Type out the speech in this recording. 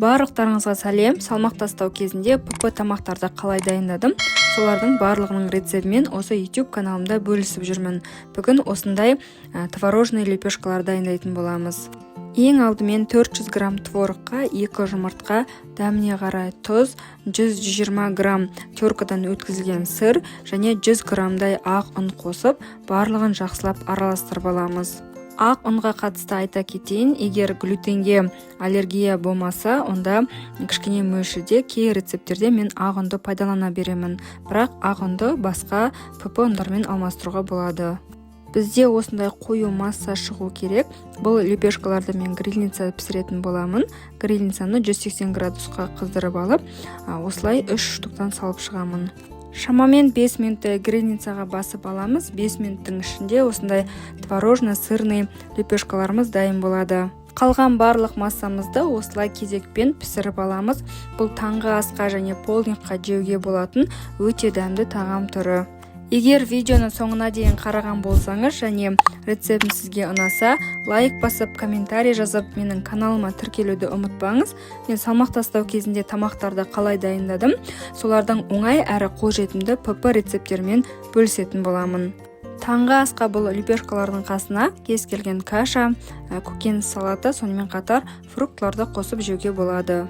Барлықтарыңызға сәлем. Салмақ тастау кезінде ПП тамақтарды қалай дайындадым? Солардың барлығының рецептімен осы YouTube каналымда бөлісіп жүрмін. Бүгін осындай творожный лепешкалар дайындайтын боламыз. Ең алдымен 400 грамм творыққа 2 жұмыртқа, дәміне қарай тұз, 120 грамм теркадан өткізілген сыр және 100 граммдай ақ ұн қосып, барлығын жақсылап араластырып аламыз. Ақ ұнға қатысты айта кетейін, егер глютенге аллергия болмаса, онда кішкене мөлшерде кей рецептерде мен ақ ұнды пайдалана беремін. Бірақ ақ ұнды басқа ПП ұндармен алмастыруға болады. Бізде осындай қою масса шығу керек. Бұл лепешкаларды мен грильницада пісіретін боламын. Грильницаны 180 градусқа қыздырып алып, осылай 3 штуктан салып шығамын. Шамамен 5 минуттай грильницаға басып аламыз. 5 минуттың ішінде осындай творожно-сырный лепешкаларымыз дайын болады. Қалған барлық массамызды осылай кезекпен пісіріп аламыз. Бұл таңғы асқа және полдникқа жеуге болатын өте дәмді тағам түрі. Егер видеоны соңына дейін қараған болсаңыз және рецептім сізге ұнаса, лайк басып, комментарий жазып, менің каналыма тіркелуді ұмытпаңыз. Мен салмақ тастау кезінде тамақтарды қалай дайындадым, солардың оңай әрі қолжетімді ПП рецептермен бөлісетін боламын. Таңғы асқа бұл лепешкалардың қасына кез келген каша, көкөніс салаты, сонымен қатар фруктыларды қосып жеуге болады.